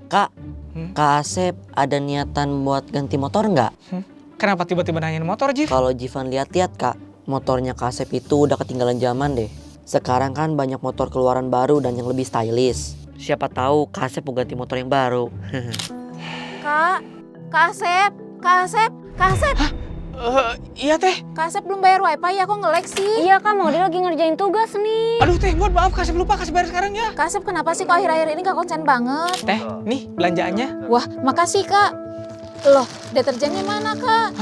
Kak, Kak Asep ada niatan buat ganti motor nggak? Kenapa tiba-tiba nanyain motor, Jif? Kalau Jivan lihat-lihat Kak, motornya Kak Asep itu udah ketinggalan zaman deh. Sekarang kan banyak motor keluaran baru dan yang lebih stylish. Siapa tahu Kak Asep mau ganti motor yang baru. Kak Asep, Kak Asep, Kak Asep. Iya teh. Kak Asep belum bayar wifi ya, kok nge-lag sih? Iya Kak, Maudi lagi ngerjain tugas nih. Aduh teh, mohon maaf kasih lupa kasih bayar sekarang ya. Kak Asep kenapa sih kok akhir-akhir ini gak konsen banget? Teh, nih belanjaannya. Wah, makasih Kak. Loh, deterjennya mana Kak?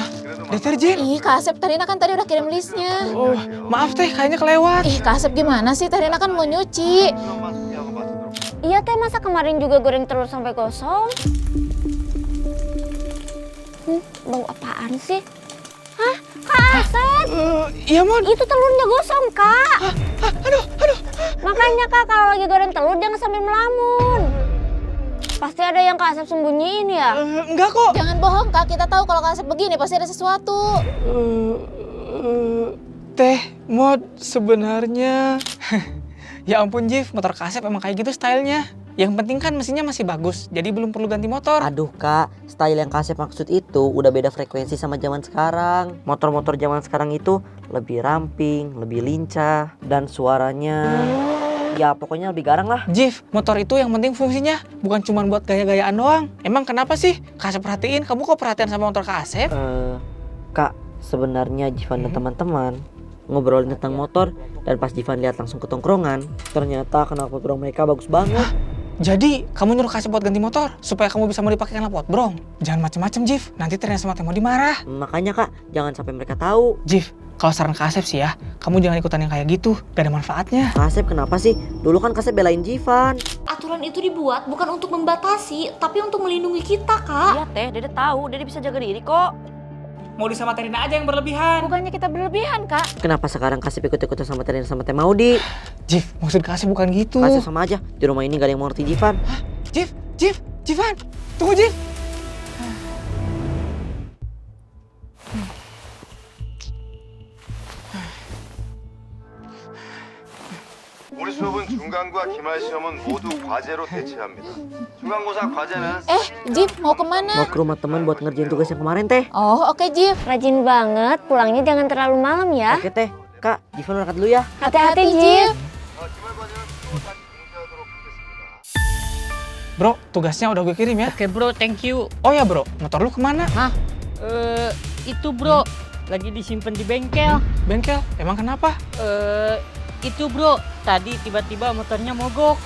Deterjen. Ih, Kak Asep, Tarina kan tadi udah kirim listnya. Oh, maaf teh, kayaknya kelewat. Ih, Kak Asep gimana sih? Tarina kan mau nyuci. Iya teh, masa kemarin juga goreng telur sampai gosong? Bau apaan sih? Hah? Kak Asep? Iya mon. Itu telurnya gosong Kak. Aduh. Makanya Kak kalau lagi goreng telur jangan sambil melamun. Pasti ada yang Kak Asep sembunyiin ya? Enggak kok. Jangan bohong Kak, kita tahu kalau Kak Asep begini pasti ada sesuatu. Teh, mod sebenarnya. Ya ampun Jif, motor Kak Asep emang kayak gitu stylenya. Yang penting kan mesinnya masih bagus, jadi belum perlu ganti motor. Aduh Kak, style yang Kak Asep maksud itu udah beda frekuensi sama zaman sekarang. Motor-motor zaman sekarang itu lebih ramping, lebih lincah, dan suaranya ya pokoknya lebih garang lah. Jif, motor itu yang penting fungsinya, bukan cuma buat gaya-gayaan doang. Emang kenapa sih? Kak Asep perhatiin, kamu kok perhatian sama motor Kak Asep? Kak, sebenarnya Jivan dan teman-teman ngobrolin tentang motor, dan pas Jivan lihat langsung ke tongkrongan, ternyata knalpot brong mereka bagus banget. Jadi, kamu nyuruh Kak Asep buat ganti motor, supaya kamu bisa mau dipakai knalpot brong. Jangan macem-macem Jif, nanti ternyata sama Temo dimarah. Makanya Kak, jangan sampai mereka tahu. Jif, kalau saran Kak Asep sih ya, kamu jangan ikutan yang kayak gitu, gak ada manfaatnya. Kak Asep kenapa sih? Dulu kan Kak Asep belain Jivan. Aturan itu dibuat bukan untuk membatasi, tapi untuk melindungi kita, Kak. Iya teh, Dede tahu, Dede bisa jaga diri kok. Mau sama Terina aja yang berlebihan. Bukannya kita berlebihan Kak. Kenapa sekarang Kak Asep ikut-ikutan sama Terina sama Teh Maudi? Jif, maksud Kak Asep bukan gitu. Kak Asep sama aja, di rumah ini gak ada yang mau ngerti Jivan. Jivan, tunggu Jif. 우리 수업은 중간과 기말 시험은 모두 과제로 대체합니다. 중간고사 과제는 Jip, mau kemana? Mau ke rumah teman buat ngerjain tugas yang kemarin Teh. Oh, oke Jip. Rajin banget, pulangnya jangan terlalu malam ya. Oke Teh, Kak, Jivan berangkat dulu ya. Hati-hati Jif. 기말 과제는 수업까지 공지하도록 하겠습니다. Bro, tugasnya udah gue kirim ya. Oke bro, thank you. Oh ya bro, motor lu kemana? Itu bro, lagi disimpan di bengkel. Bengkel, emang kenapa? Itu bro, tadi tiba-tiba motornya mogok.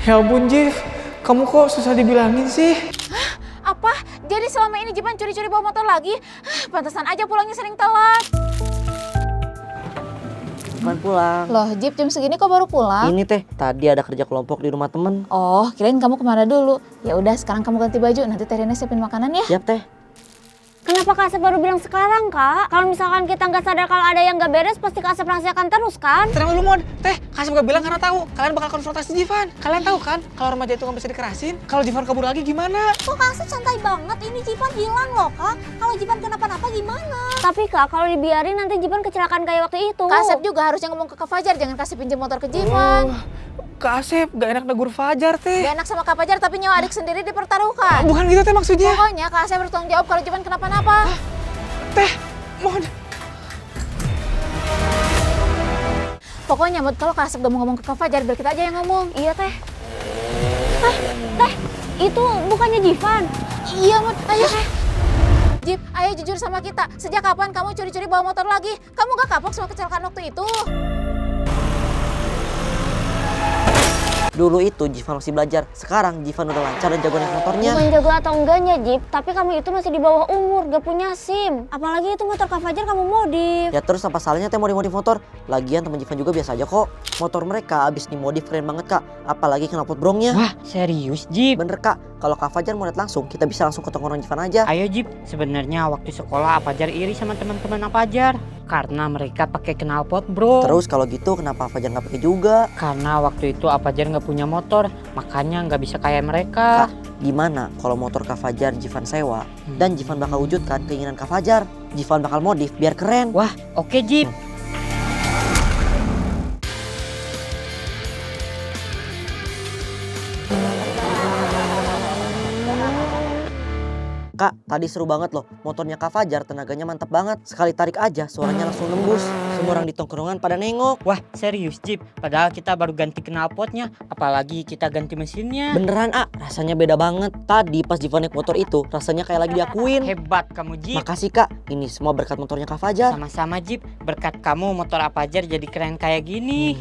Ya ampun Jif, kamu kok susah dibilangin sih? Apa? Jadi selama ini Jipan curi-curi bawa motor lagi? Pantesan aja pulangnya sering telat. Jivan pulang. Loh, Jip jam segini kok baru pulang? Ini Teh, tadi ada kerja kelompok di rumah temen. Oh, kirain kamu kemana dulu. Ya udah, sekarang kamu ganti baju, nanti Terina siapin makanan ya. Siap Teh. Kenapa Kak Asep baru bilang sekarang Kak? Kalau misalkan kita nggak sadar kalau ada yang nggak beres, pasti Kak Asep rahasiakan terus kan? Tenang dulu Mon, Teh, Kak Asep gak bilang karena tahu kalian bakal konfrontasi Jivan. Kalian tahu kan, kalau remaja itu nggak bisa dikerasin, kalau Jivan kabur lagi gimana? Kok Kak Asep santai banget? Ini Jivan hilang loh, Kak. Kalau Jivan kenapa-napa gimana? Tapi Kak, kalau dibiarin nanti Jiban kecelakaan kayak waktu itu. Kak Asep juga harusnya ngomong ke Kak Fajar, jangan kasih pinjam motor ke Jivan. Kak Asep gak enak negur Fajar Teh. Gak enak sama Kak Fajar, tapi nyawa adik sendiri dipertaruhkan. Bukan gitu Teh maksudnya. Pokoknya Kak Asep bertanggung jawab kalau Jivan kenapa-napa. Teh, mohon. Pokoknya Mut, kalau Kak Asep gak mau ngomong ke Kak Fajar, biar kita aja yang ngomong. Iya Teh. Teh, itu bukannya Jivan. Iya Mut, ayo. Jip, ayo jujur sama kita. Sejak kapan kamu curi-curi bawa motor lagi? Kamu gak kapok sama kecelakaan waktu itu? Dulu itu Jivan masih belajar, sekarang Jivan udah lancar dan jago naik motornya. Bukan jago atau enggaknya Jip, tapi kamu itu masih di bawah umur, gak punya SIM. Apalagi itu motor Kak Fajar kamu modif. Ya terus apa salahnya Teh modif motor? Lagian teman Jivan juga biasa aja kok. Motor mereka abis dimodif keren banget Kak, apalagi knalpot brongnya. Wah, serius Jip? Bener Kak, kalau Kak Fajar mau lihat langsung, kita bisa langsung ke tongkrong Jivan aja. Ayo Jip, sebenarnya waktu sekolah Apajar iri sama teman-teman Apajar karena mereka pakai knalpot bro. Terus kalau gitu kenapa Fajar nggak pakai juga? Karena waktu itu Apajar nggak punya motor, makanya nggak bisa kayak mereka. Gimana kalau motor Kak Fajar Jivan sewa dan Jivan bakal wujudkan keinginan Kak Fajar? Jivan bakal modif biar keren. Wah, oke Jip. Kak, tadi seru banget loh. Motornya Kak Fajar tenaganya mantap banget. Sekali tarik aja suaranya langsung nembus. Semua orang di tongkrongan pada nengok. Wah, serius Jip. Padahal kita baru ganti knalpotnya, apalagi kita ganti mesinnya. Beneran rasanya beda banget. Tadi pas Jivan naik motor itu rasanya kayak lagi diakuin. Hebat kamu Jip. Makasih Kak, ini semua berkat motornya Kak Fajar. Sama-sama Jip, berkat kamu motor Apajar jadi keren kayak gini.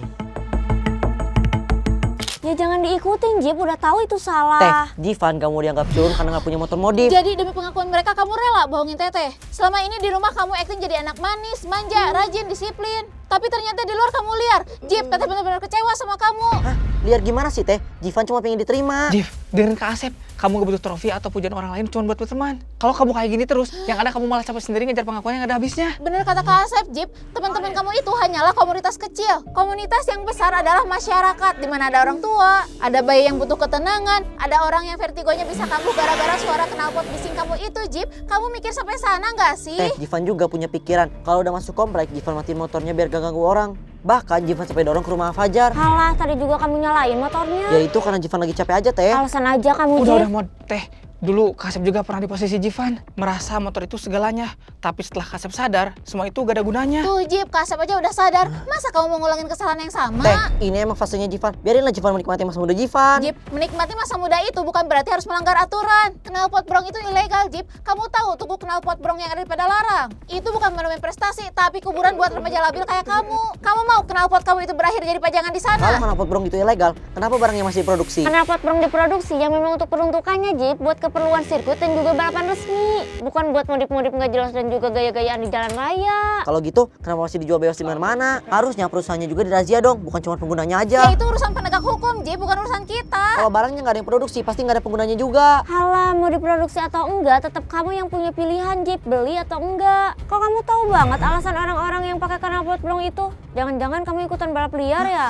Ya jangan diikutin Jip, udah tahu itu salah. Jivan kamu dianggap culun karena nggak punya motor modif. Jadi demi pengakuan mereka kamu rela bohongin Teteh. Selama ini di rumah kamu acting jadi anak manis, manja, rajin, disiplin. Tapi ternyata di luar kamu liar. Jip, Teteh benar-benar kecewa sama kamu. Hah? Liar gimana sih Teh? Jivan cuma pengen diterima. Jif, dengerin Kak Asep. Kamu gak butuh trofi atau pujian orang lain cuma buat berteman. Kalau kamu kayak gini terus, yang ada kamu malah capek sendiri ngejar pengakuan yang gak ada habisnya. Bener kata Kak Asep, Jip. Teman-teman kamu itu hanyalah komunitas kecil. Komunitas yang besar adalah masyarakat, di mana ada orang tua, ada bayi yang butuh ketenangan, ada orang yang vertigonya bisa kambuh gara-gara suara knalpot bising kamu itu, Jip. Kamu mikir sampai sana nggak sih? Jivan juga punya pikiran. Kalau udah masuk komplek, Jivan matiin motornya biar gak ganggu orang. Bahkan Jivan sampai dorong ke rumah Fajar. Halah, tadi juga kamu nyalain motornya. Ya itu karena Jivan lagi capek aja Teh. Alasan aja kamu Jip. Udah mod teh. Dulu Kasep juga pernah di posisi Jivan, merasa motor itu segalanya. Tapi setelah Kasep sadar, semua itu gak ada gunanya. Tuh, Jip, Kak Asep aja udah sadar. Masa kamu mau ngulangin kesalahan yang sama? Teh, ini emang fasenya Jivan. Biarinlah Jivan menikmati masa muda Jivan. Jip, menikmati masa muda itu bukan berarti harus melanggar aturan. Knalpot brong itu ilegal, Jip. Kamu tahu tugu knalpot brong yang ada di Padalarang? Itu bukan monumen prestasi, tapi kuburan buat remaja labil kayak kamu. Kamu mau knalpot kamu itu berakhir jadi pajangan di Kalau sana? knalpot brong itu ilegal, kenapa barangnya masih diproduksi? Knalpot brong diproduksi yang memang untuk peruntukannya Jip, buat keperluan sirkuit dan juga balapan resmi. Bukan buat modif-modif nggak jelas dan juga gaya-gayaan di jalan raya. Kalau gitu, kenapa masih dijual bebas di mana-mana? Harusnya perusahaannya juga dirazia dong, bukan cuma penggunanya Ya aja. itu urusan penegak hukum, Jip, bukan urusan kita. Kalau barangnya nggak ada yang produksi, pasti nggak ada penggunanya juga. Halah, mau diproduksi atau enggak, tetap kamu yang punya pilihan Jip, beli atau enggak. Kok kamu tahu banget alasan orang-orang yang pakai knalpot brong itu? Jangan-jangan kamu ikutan balap liar ya?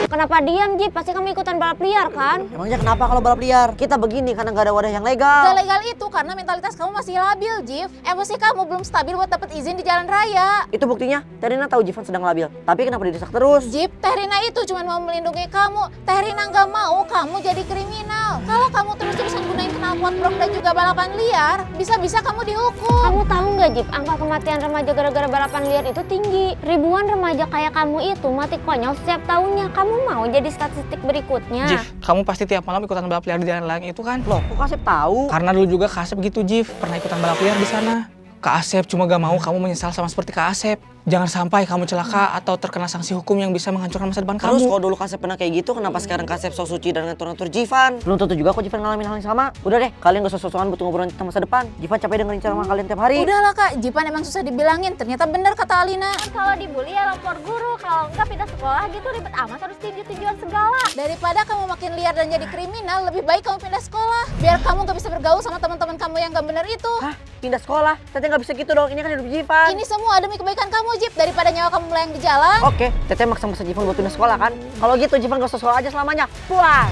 Kenapa diam Jip? Pasti kamu ikutan balap liar kan? Emangnya kenapa kalau balap liar? Kita begini karena nggak ada wadah yang legal. Gak legal itu karena mentalitas kamu masih labil, Jif. Emosi kamu belum stabil buat dapet izin di jalan raya. Itu buktinya, Teh Rina tahu Jivan sedang labil. Tapi kenapa didesak terus? Jip, Teh Rina itu cuma mau melindungi kamu. Teh Rina nggak mau kamu jadi kriminal. Kalau kamu terus-terusan gunain knalpot brong dan juga balapan liar, bisa-bisa kamu dihukum. Kamu tahu nggak Jip, angka kematian remaja gara-gara balapan liar itu tinggi. Ribuan remaja kayak kamu itu mati konyol setiap tahunnya. Kamu mau jadi statistik berikutnya? Jif, kamu pasti tiap malam ikutan balap liar di jalan layang itu kan? Loh, kok Kasep tahu? Karena dulu juga Kak Asep gitu Jif, pernah ikutan balap liar di sana. Kak Asep cuma gak mau kamu menyesal sama seperti Kak Asep. Jangan sampai kamu celaka atau terkena sanksi hukum yang bisa menghancurkan masa depan Terus kamu. kalau dulu Kasep pernah kayak gitu, kenapa sekarang Kasep sok suci dan ngatur-ngatur Jivan? Belum tentu juga kok Jivan ngalamin hal yang sama. Udah deh, kalian gak sok-sokan butuh ngobrolan tentang masa depan. Jivan capek dengerin ceramah kalian tiap hari. Udahlah Kak, Jipan emang susah dibilangin. Ternyata bener kata Alina. Kalau dibully ya lapor guru, kalau enggak pindah sekolah gitu ribet amat harus tinju-tinjuan segala. Daripada kamu makin liar dan jadi kriminal, lebih baik kamu pindah sekolah. Biar kamu gak bisa bergaul sama teman-teman kamu yang gak bener itu. Hah? Pindah sekolah? Teteh gak bisa gitu dong, ini kan hidup Jivan. Ini semua demi kebaikan kamu, Jip. Daripada nyawa kamu melayang di jalan. Oke, Teteh maksa-maksa Jivan buat pindah sekolah kan? Kalau gitu Jivan gak usah sekolah aja selamanya. Puas!